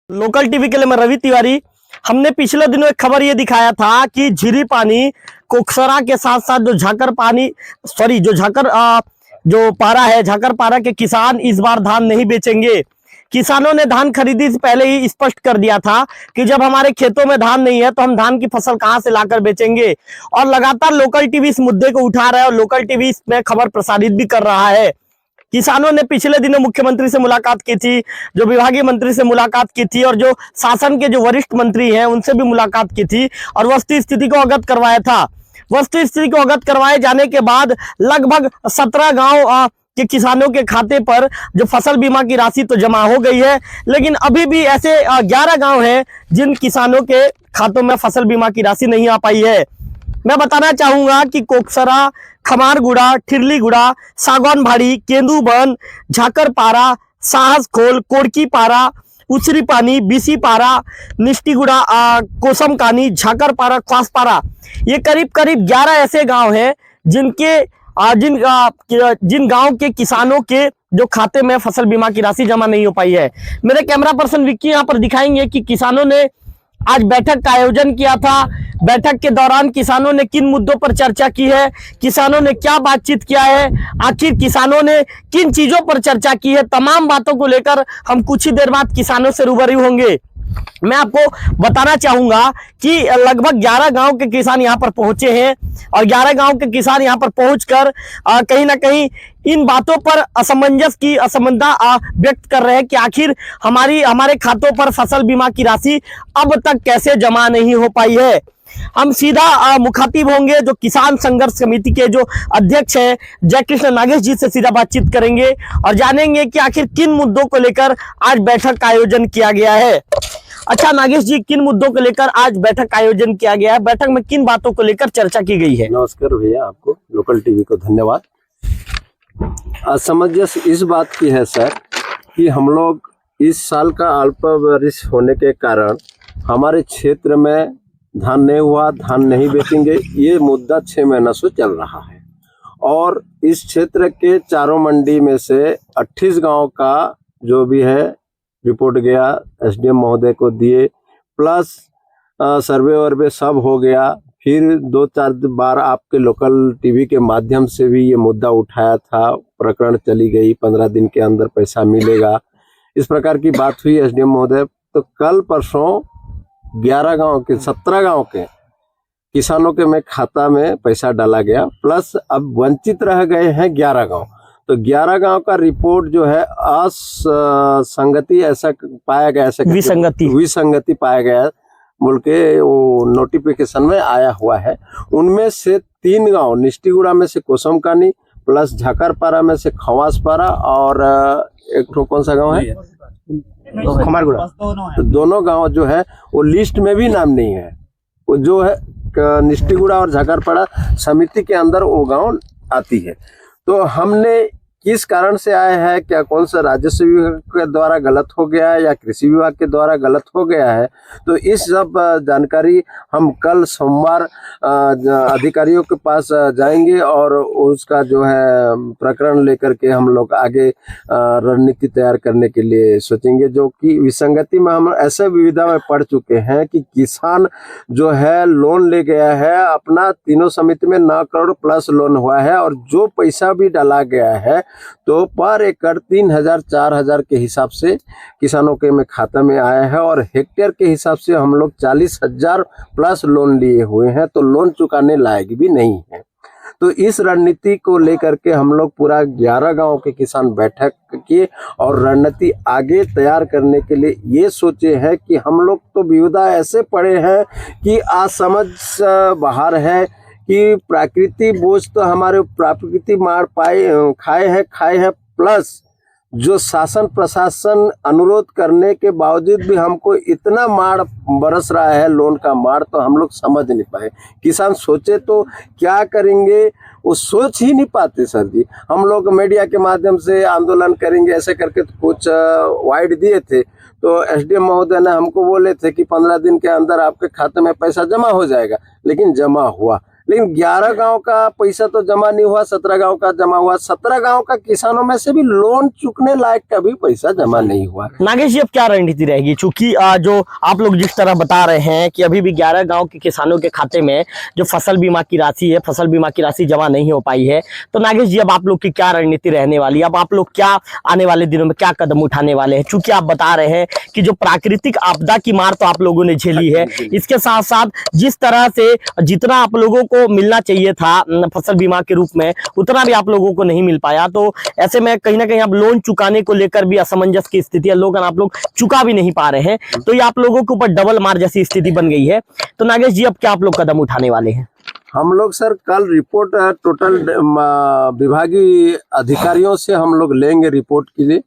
Local TV के लिए मैं रवि तिवारी। हमने पिछले दिनों एक खबर ये दिखाया था कि झीरी पानी कोकसरा के साथ साथ जो झाकर पानी जो झाकर जो पारा है, झाकर पारा के किसान इस बार धान नहीं बेचेंगे। किसानों ने धान खरीदी से पहले ही स्पष्ट कर दिया था कि जब हमारे खेतों में धान नहीं है तो हम धान की फसल कहां से लाकर बेचेंगे। और लगातार लोकल टीवी इस मुद्दे को उठा रहा है और लोकल टीवी इसमें खबर प्रसारित भी कर रहा है। किसानों ने पिछले दिनों मुख्यमंत्री से मुलाकात की थी, जो विभागीय मंत्री से मुलाकात की थी और जो शासन के जो वरिष्ठ मंत्री हैं उनसे भी मुलाकात की थी और वस्तु स्थिति को अवगत करवाया था। वस्तु स्थिति को अवगत करवाए जाने के बाद लगभग 17 गांव के किसानों के खाते पर जो फसल बीमा की राशि तो जमा हो गई है, लेकिन अभी भी ऐसे 11 गांव हैं जिन किसानों के खातों में फसल बीमा की राशि नहीं आ पाई है। मैं बताना चाहूंगा कि कोकसरा, खमारगुड़ा, ठिरलीगुड़ा, सागौनबाड़ी, केंदूबन, झाकरपारा, साहसखोल, कोड़की पारा, उचरी पानी, बीसी पारा, निष्टिगुड़ा, कोसमकानी, झाकरपारा, ख्वासपारा, ये करीब करीब 11 ऐसे गांव हैं जिनके जिन गांव के किसानों के जो खाते में फसल बीमा की राशि जमा नहीं हो पाई है। मेरे कैमरा पर्सन विक्की यहाँ पर दिखाएंगे कि किसानों ने आज बैठक का आयोजन किया था। बैठक के दौरान किसानों ने किन मुद्दों पर चर्चा की है, किसानों ने क्या बातचीत किया है, आखिर किसानों ने किन चीजों पर चर्चा की है, तमाम बातों को लेकर हम कुछ ही देर बाद किसानों से रूबरू होंगे। मैं आपको बताना चाहूंगा कि लगभग 11 गांव के किसान यहां पर पहुंचे हैं और 11 गांव के किसान यहां पर पहुंचकर कहीं ना कहीं इन बातों पर असमंजसता व्यक्त कर रहे हैं कि आखिर हमारे खातों पर फसल बीमा की राशि अब तक कैसे जमा नहीं हो पाई है। हम सीधा मुखातिब होंगे जो किसान संघर्ष समिति के जो अध्यक्ष हैं जयकृष्ण नागेश जी से सीधा बातचीत करेंगे और जानेंगे कि आखिर किन मुद्दों को लेकर आज बैठक का आयोजन किया गया है। अच्छा नागेश जी, किन मुद्दों को लेकर आज बैठक का आयोजन किया गया है, बैठक में किन बातों को लेकर चर्चा की गई है? नमस्कार भैया, आपको लोकल टीवी को धन्यवाद। असमंजस इस बात की है सर कि हम लोग इस साल का अल्प बारिश होने के कारण हमारे क्षेत्र में धान नहीं हुआ, धान नहीं बेचेंगे, ये मुद्दा 6 महीना से चल रहा है। और इस क्षेत्र के चारों मंडी में से 28 गांव का जो भी है रिपोर्ट गया, एसडीएम महोदय को दिए, प्लस सर्वे वर्वे सब हो गया। फिर 2-4 बार आपके लोकल टीवी के माध्यम से भी ये मुद्दा उठाया था, प्रकरण चली गई, 15 दिन के अंदर पैसा मिलेगा, इस प्रकार की बात हुई एसडीएम महोदय। तो कल परसों 11 गांव के 17 गांव के किसानों के में खाता में पैसा डाला गया, प्लस अब वंचित रह गए हैं 11 गांव। तो 11 गांव का रिपोर्ट जो है असंगति ऐसा पाया गया, ऐसा विसंगति पाया गया बोल के वो नोटिफिकेशन में आया हुआ है। उनमें से 3 गांव निष्टिगुड़ा में से कोसमकानी, प्लस झाकरपारा में से खवासपारा और एक कौन सा गांव है खमारगुड़ा, तो दोनों गांव जो है वो लिस्ट में भी नाम नहीं है। वो जो है निष्टिगुड़ा और झाकरपारा समिति के अंदर वो गांव आती है। तो हमने किस कारण से आया है, क्या कौन सा राजस्व विभाग के द्वारा गलत हो गया है या कृषि विभाग के द्वारा गलत हो गया है, तो इस सब जानकारी हम कल सोमवार अधिकारियों के पास जाएंगे और उसका जो है प्रकरण लेकर के हम लोग आगे रणनीति तैयार करने के लिए सोचेंगे। जो कि विसंगति में हम ऐसे विविधा में पढ़ चुके हैं कि किसान जो है लोन ले गया है अपना, तीनों समिति में 9 करोड़ प्लस लोन हुआ है और जो पैसा भी डाला गया है तो पर एकड़ 3,000-4,000 के हिसाब से किसानों के में खाता में आया है और हेक्टेयर के हिसाब से हम लोग 40,000 प्लस लोन लिए हुए हैं, तो लोन चुकाने लायक भी नहीं है। तो इस रणनीति को लेकर के हम लोग पूरा 11 गांव के किसान बैठक किए और रणनीति आगे तैयार करने के लिए ये सोचे हैं कि हम लोग तो विविधा ऐसे पड़े हैं कि असमझ बाहर है कि प्राकृतिक बोझ तो हमारे प्रकृति मार खाए हैं, प्लस जो शासन प्रशासन अनुरोध करने के बावजूद भी हमको इतना मार बरस रहा है, लोन का मार, तो हम लोग समझ नहीं पाए। किसान सोचे तो क्या करेंगे वो सोच ही नहीं पाते सर जी। हम लोग मीडिया के माध्यम से आंदोलन करेंगे ऐसे करके तो कुछ वाइड दिए थे, तो एसडीएम महोदय ने हमको बोले थे कि 15 दिन के अंदर आपके खाते में पैसा जमा हो जाएगा, लेकिन जमा हुआ लेकिन 11 गांव का पैसा तो जमा नहीं हुआ, 17 गांव का जमा हुआ। 17 गांव का किसानों में से भी लोन चुकने लायक का भी पैसा जमा नहीं हुआ। नागेश जी, अब क्या रणनीति रहेगी? चूंकि जो आप लोग जिस तरह बता रहे हैं कि अभी भी 11 गांव के किसानों के खाते में जो फसल बीमा की राशि है, फसल बीमा की राशि जमा नहीं हो पाई है, तो नागेश जी अब आप लोग की क्या रणनीति रहने वाली है? अब आप लोग क्या आने वाले दिनों में क्या कदम उठाने वाले हैं? चूंकि आप बता रहे हैं कि जो प्राकृतिक आपदा की मार तो आप लोगों ने झेली है, इसके साथ साथ जिस तरह से जितना आप लोगों को मिलना चाहिए था फसल बीमा के रूप में, उतना भी आप लोगों को नहीं मिल पाया। तो ऐसे में कहीं ना कहीं आप लोन चुकाने को लेकर भी असमंजस की स्थिति है, लोग आप लोग चुका भी नहीं पा रहे हैं, तो ये आप लोगों के ऊपर डबल मार जैसी स्थिति बन गई है। तो नागेश जी अब क्या आप लोग कदम उठाने वाले हैं? हम लोग सर कल रिपोर्ट टोटल विभागीय अधिकारियों से हम लोग लेंगे रिपोर्ट के लिए।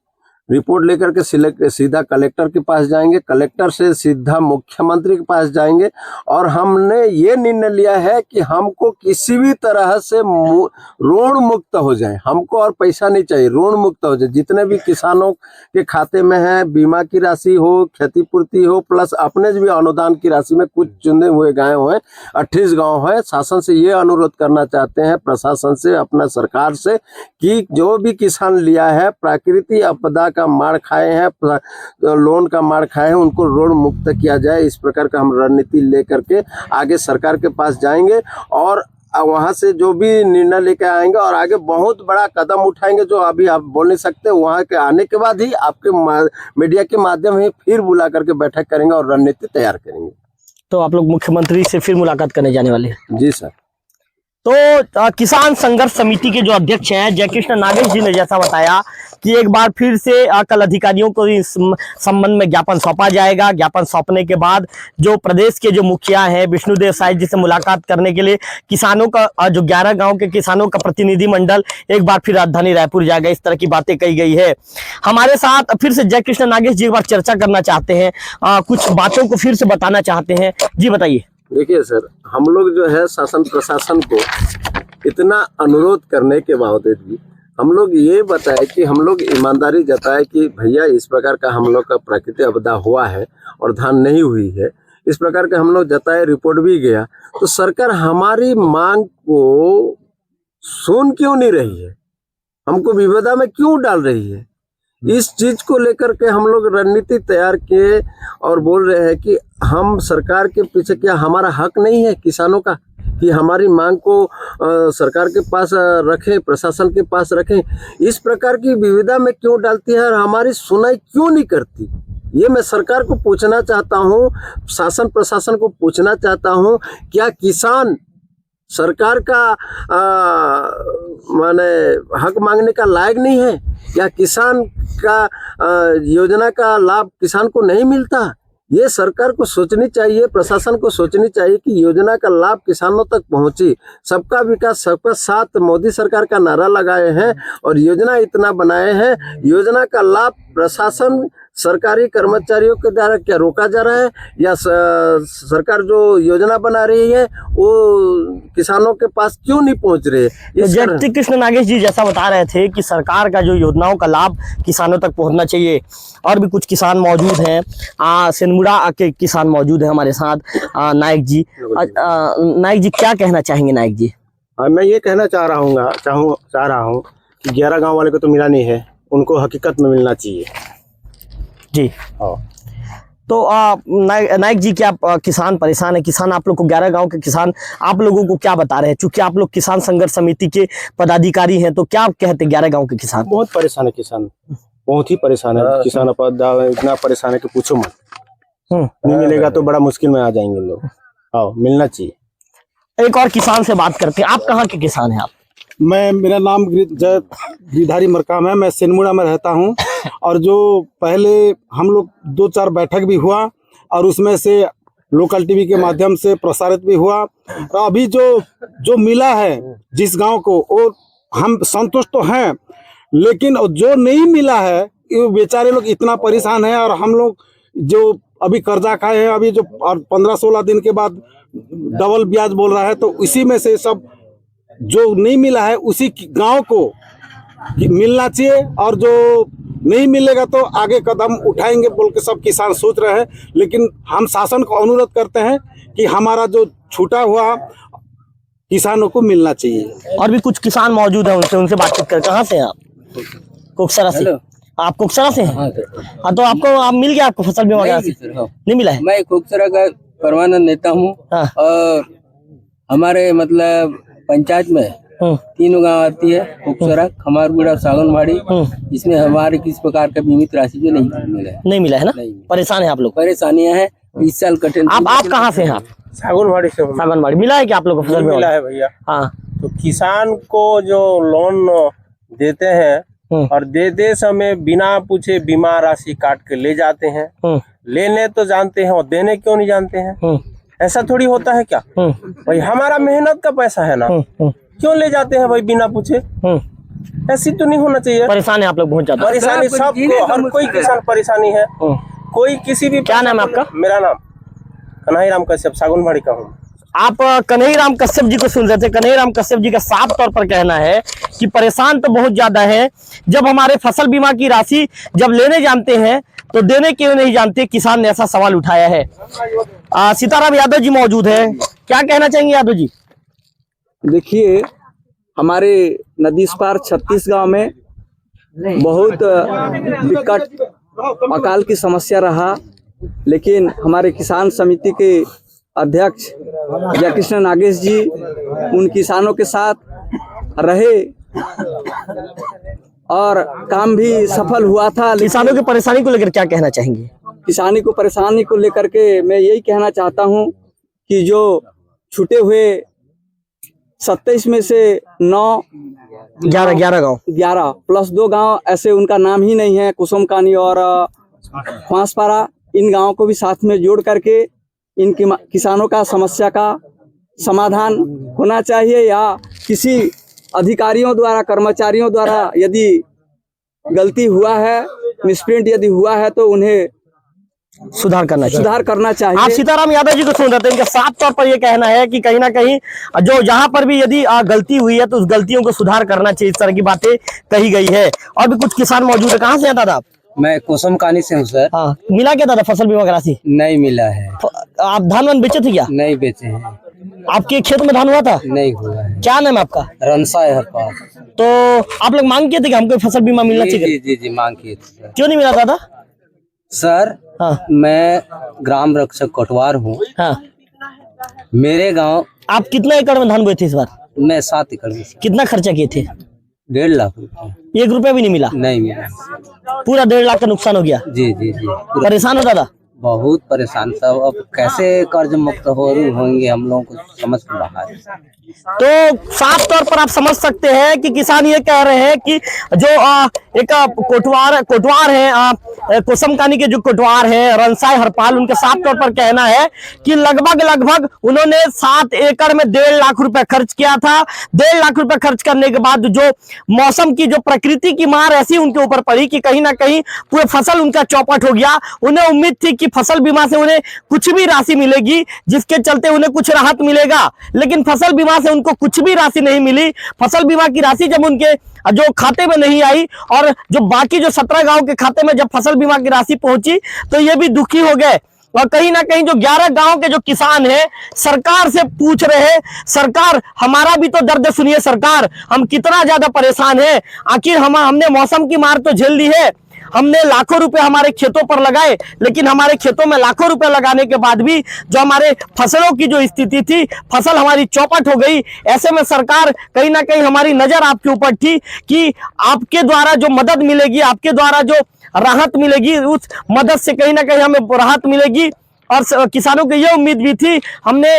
रिपोर्ट लेकर के सीधा कलेक्टर के पास जाएंगे, कलेक्टर से सीधा मुख्यमंत्री के पास जाएंगे। और हमने ये निर्णय लिया है कि हमको किसी भी तरह से ऋण मुक्त हो जाए, हमको और पैसा नहीं चाहिए, ऋण मुक्त हो जाए। जितने भी किसानों के खाते में है बीमा की राशि हो, क्षतिपूर्ति हो, प्लस अपने भी अनुदान की राशि में कुछ चुने हुए गाँव हैं, 28 गाँव है। शासन से ये अनुरोध करना चाहते हैं, प्रशासन से, अपना सरकार से, कि जो भी किसान लिया है प्राकृतिक आपदा का मार खाए हैं, लोन का मार खाए हैं, उनको ऋण मुक्त किया जाए। इस प्रकार का हम रणनीति लेकर के आगे सरकार के पास जाएंगे और वहां से जो भी निर्णय लेकर आएंगे और आगे बहुत बड़ा कदम उठाएंगे, जो अभी आप बोल नहीं सकते। वहां के आने के बाद ही आपके मीडिया के माध्यम ही फिर बुला करके बैठक करेंगे और रणनीति तैयार करेंगे। तो आप लोग मुख्यमंत्री से फिर मुलाकात करने जाने वाले हैं? जी सर। तो किसान संघर्ष समिति के जो अध्यक्ष हैं जयकृष्ण नागेश जी ने जैसा बताया कि एक बार फिर से कल अधिकारियों को इस संबंध में ज्ञापन सौंपा जाएगा। ज्ञापन सौंपने के बाद जो प्रदेश के जो मुखिया हैं विष्णुदेव साय जी से मुलाकात करने के लिए किसानों का जो 11 गांव के किसानों का प्रतिनिधिमंडल एक बार फिर राजधानी रायपुर जाएगा। इस तरह की बातें कही गई है। हमारे साथ फिर से जयकृष्ण नागेश जी एक बार चर्चा करना चाहते हैं, कुछ बातों को फिर से बताना चाहते हैं। जी बताइए। देखिए सर, हम लोग जो है शासन प्रशासन को इतना अनुरोध करने के बावजूद भी हम लोग ये बताए कि हम लोग ईमानदारी जताए कि भैया इस प्रकार का हम लोग का प्राकृतिक आपदा हुआ है और धान नहीं हुई है, इस प्रकार के हम लोग जताए, रिपोर्ट भी गया। तो सरकार हमारी मांग को सुन क्यों नहीं रही है, हमको विवाद में क्यों डाल रही है? इस चीज को लेकर के हम लोग रणनीति तैयार किए और बोल रहे हैं कि हम सरकार के पीछे, क्या हमारा हक नहीं है किसानों का कि हमारी मांग को सरकार के पास रखें, प्रशासन के पास रखें? इस प्रकार की विविधता में क्यों डालती है और हमारी सुनाई क्यों नहीं करती? ये मैं सरकार को पूछना चाहता हूँ, शासन प्रशासन को पूछना चाहता हूँ, क्या किसान सरकार का माने हक मांगने का लायक नहीं है? या किसान का योजना का लाभ किसान को नहीं मिलता? ये सरकार को सोचनी चाहिए, प्रशासन को सोचनी चाहिए कि योजना का लाभ किसानों तक पहुंचे। सबका विकास सबका साथ मोदी सरकार का नारा लगाए हैं और योजना इतना बनाए हैं, योजना का लाभ प्रशासन सरकारी कर्मचारियों के द्वारा क्या रोका जा रहा है या सरकार जो योजना बना रही है वो किसानों के पास क्यों नहीं पहुंच रही है? जयकृष्ण नागेश जी जैसा बता रहे थे कि सरकार का जो योजनाओं का लाभ किसानों तक पहुंचना चाहिए। और भी कुछ किसान मौजूद हैं, सेनमुड़ा के किसान मौजूद है हमारे साथ, नायक जी। नायक जी क्या कहना चाहेंगे? नायक जी मैं ये कहना चाह रहा हूँ कि 11 गांव वाले को तो मिला नहीं है, उनको हकीकत में मिलना चाहिए जी। तो नायक जी क्या किसान परेशान है? किसान आप लोग को 11 गांव के किसान आप लोगों को क्या बता रहे हैं? चूंकि आप लोग किसान संघर्ष समिति के पदाधिकारी हैं, तो क्या आप कहते हैं 11 गांव के किसान? बहुत परेशान है किसान, बहुत ही परेशान है किसान। इतना परेशान है कि पूछो मत। नहीं मिलेगा तो बड़ा मुश्किल में आ जाएंगे लोग। आओ, मिलना चाहिए। एक और किसान से बात करते हैं। आप कहाँ के किसान हैं? आप? मेरा नाम गिरधारी मरकाम है, मैं सेनमुड़ा में रहता हूं। और जो पहले हम लोग 2-4 बैठक भी हुआ और उसमें से लोकल टीवी के माध्यम से प्रसारित भी हुआ। तो अभी जो मिला है जिस गांव को, वो हम संतुष्ट तो हैं, लेकिन जो नहीं मिला है ये बेचारे लोग इतना परेशान है। और हम लोग जो अभी कर्जा खाए हैं, अभी जो 15-16 दिन के बाद डबल ब्याज बोल रहा है, तो इसी में से सब जो नहीं मिला है उसी गांव को मिलना चाहिए। और जो नहीं मिलेगा तो आगे कदम उठाएंगे बोल के सब किसान सोच रहे हैं। लेकिन हम शासन को अनुरोध करते हैं कि हमारा जो छूटा हुआ किसानों को मिलना चाहिए। और भी कुछ किसान मौजूद हैं, उनसे बातचीत कर। कहाँ से हैं आप? कोकसरा से। आप कोकसरा से हैं? हाँ, तो आप मिल गया आपको फसल बीमा? नहीं मिला है। मैं कोकसरा का परमानंद नेता हूँ। हाँ। और हमारे मतलब पंचायत में 3 गांव आती है, कोकसरा, खमारगुड़ा, सागनबाड़ी। इसमें हमारे किस प्रकार का बीमित राशि जो नहीं मिला है ना? परेशान है आप लोग? परेशानियां हैं इस साल कठिन। आप कहाँ से हैं? आप सागनबाड़ी से हूँ। सागनबाड़ी। मिला है क्या आप लोग को फसल बीमा? मिला है भैया। हाँ। तो किसान को जो लोन देते हैं और देते समय बिना पूछे बीमा राशि काट के ले जाते हैं। लेने तो जानते हैं और देने क्यों नहीं जानते हैं? ऐसा थोड़ी होता है क्या भाई? हमारा मेहनत का पैसा है ना, क्यों ले जाते हैं भाई बिना पूछे? ऐसी तो नहीं होना चाहिए। परेशान है आप लोग बहुत ज्यादा? परेशानी सबको, हर कोई किसान परेशानी है। कोई किसी भी। क्या नाम है आपका? मेरा नाम कन्हैयाराम कश्यप, सागनबाड़ी का हूँ। आप कन्हैयाराम कश्यप जी को सुन रहे थे। कन्हैयाराम कश्यप जी का साफ तौर पर कहना है कि परेशान तो बहुत ज्यादा है। जब हमारे फसल बीमा की राशि जब लेने जानते हैं तो देने क्यों नहीं जानते? किसान ने ऐसा सवाल उठाया है। सीताराम यादव जी मौजूद है, क्या कहना चाहेंगे यादव जी? देखिए, हमारे नदी इस पार 36 गांव में बहुत विकट अकाल की समस्या रहा, लेकिन हमारे किसान समिति के अध्यक्ष जयकृष्ण नागेश जी उन किसानों के साथ रहे और काम भी सफल हुआ था। किसानों की परेशानी को लेकर क्या कहना चाहेंगे? किसानी को परेशानी को लेकर के मैं यही कहना चाहता हूं कि जो छूटे हुए 27 में से 11 गांव प्लस 2 गांव ऐसे उनका नाम ही नहीं है, कुसुमकानी और ख्वासपारा, इन गांवों को भी साथ में जोड़ करके इन किसानों का समस्या का समाधान होना चाहिए, या किसी अधिकारियों द्वारा, कर्मचारियों द्वारा यदि गलती हुआ है, मिसप्रिंट यदि हुआ है तो उन्हें सुधार करना चाहिए। चाहिए। आप सीताराम यादव जी को सुन रहे थे, इनका साफ तौर पर यह कहना है कि कहीं ना कहीं जो जहां पर भी यदि गलती हुई है तो उस गलतियों को सुधार करना चाहिए। इस तरह की बातें कही गई है। और भी कुछ किसान मौजूद है। कहाँ से हैं दादा आप? मैं कुसुमकानी से हूँ सर। हाँ, मिला क्या दादा फसल बीमा की राशि? नहीं मिला है। आप धान बेचे थे क्या? नहीं बेचे हैं। आपके खेत में धान हुआ था? नहीं हुआ है। क्या नाम है आपका? रनसा है हरपाल। तो आप लोग मांग किए थे कि हमको फसल बीमा मिलना चाहिए? जी मांग किए थे। क्यों नहीं मिला दादा? सर, हाँ। मैं ग्राम रक्षक कोटवार हूँ। हाँ। मेरे गांव। आप कितना एकड़ में धान बोए थे इस बार? मैं 7 एकड़ में। कितना खर्चा किए थे? 1.5 लाख रुपए। 1 रुपया भी नहीं मिला? नहीं मिला। पूरा 1.5 लाख का नुकसान हो गया? जी। परेशान हो दादा? बहुत परेशान था। अब कैसे कर्ज मुक्त होंगे हम लोगों को समझ में बाहर है। तो साफ तौर पर आप समझ सकते हैं कि किसान ये कह रहे हैं कि जो एक कोटवार है, कुसुमकानी के जो कोटवार है, रनसाई हरपाल, उनके साफ तौर पर कहना है कि लगभग उन्होंने 7 एकड़ में 1.5 लाख रुपए खर्च किया था। 1.5 लाख रुपए खर्च करने के बाद जो मौसम की, जो प्रकृति की मार ऐसी उनके ऊपर पड़ी कि कहीं ना कहीं पूरे फसल उनका चौपट हो गया। उन्हें उम्मीद थी कि फसल बीमा से उन्हें कुछ भी राशि मिलेगी, जिसके चलते उन्हें कुछ राहत मिलेगा, लेकिन फसल बीमा से उनको कुछ भी राशि नहीं मिली। फसल बीमा की राशि जब उनके जो खाते में नहीं आई और जो बाकी जो 17 गांव के खाते में जब फसल बीमा की राशि पहुंची तो ये भी दुखी हो गए। और कहीं ना कहीं जो 11 गांव के जो किसान हैं सरकार से पूछ रहे हैं, सरकार हमारा भी तो दर्द सुनिए सरकार, हम कितना ज्यादा परेशान हैं। आखिर हमने मौसम की मार तो झेल ली है, हमने लाखों रुपए हमारे खेतों पर लगाए, लेकिन हमारे खेतों में लाखों रुपए लगाने के बाद भी जो हमारे फसलों की जो स्थिति थी, फसल हमारी चौपट हो गई। ऐसे में सरकार कहीं ना कहीं हमारी नजर आपके ऊपर थी कि आपके द्वारा जो मदद मिलेगी, आपके द्वारा जो राहत मिलेगी, उस मदद से कहीं ना कहीं हमें राहत मिलेगी। और किसानों को ये उम्मीद भी थी। हमने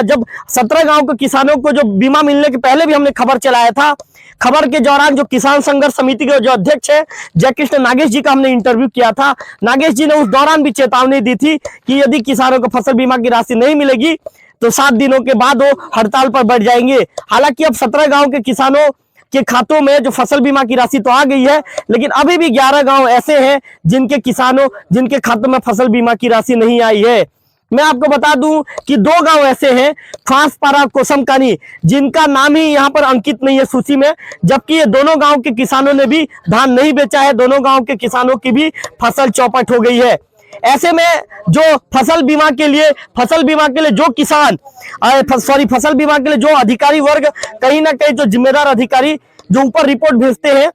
जब 17 गांव के किसानों को जो बीमा मिलने के पहले भी हमने खबर चलाया था, खबर के दौरान जो किसान संघर्ष समिति के जो अध्यक्ष है जयकृष्ण नागेश जी का हमने इंटरव्यू किया था। नागेश जी ने उस दौरान भी चेतावनी दी थी कि यदि किसानों को फसल बीमा की राशि नहीं मिलेगी तो 7 दिनों के बाद वो हड़ताल पर बैठ जाएंगे। हालांकि अब 17 गांव के किसानों के खातों में जो फसल बीमा की राशि तो आ गई है, लेकिन अभी भी 11 गांव ऐसे हैं जिनके खातों में फसल बीमा की राशि नहीं आई है। मैं आपको बता दूं कि 2 गांव ऐसे हैं, ख्वासपारा, कुसुमकानी, जिनका नाम ही यहां पर अंकित नहीं है सूची में, जबकि ये दोनों गांव के किसानों ने भी धान नहीं बेचा है। दोनों गांव के किसानों की भी फसल चौपट हो गई है। ऐसे में जो फसल बीमा के लिए जो किसान फसल बीमा के लिए जो अधिकारी वर्ग कहीं ना कहीं जो जिम्मेदार अधिकारी जो ऊपर रिपोर्ट भेजते हैं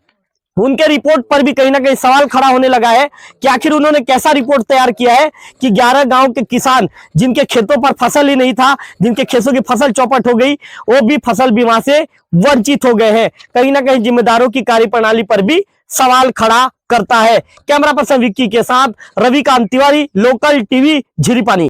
उनके रिपोर्ट पर भी कहीं ना कहीं सवाल खड़ा होने लगा है कि आखिर उन्होंने कैसा रिपोर्ट तैयार किया है कि 11 गांव के किसान जिनके खेतों पर फसल ही नहीं था, जिनके खेतों की फसल चौपट हो गई, वो भी फसल बीमा से वंचित हो गए हैं। कहीं ना कहीं जिम्मेदारों की कार्यप्रणाली पर भी सवाल खड़ा करता है। कैमरा पर्सन विक्की के साथ रविकांत तिवारी, लोकल टीवी, झीरी पानी।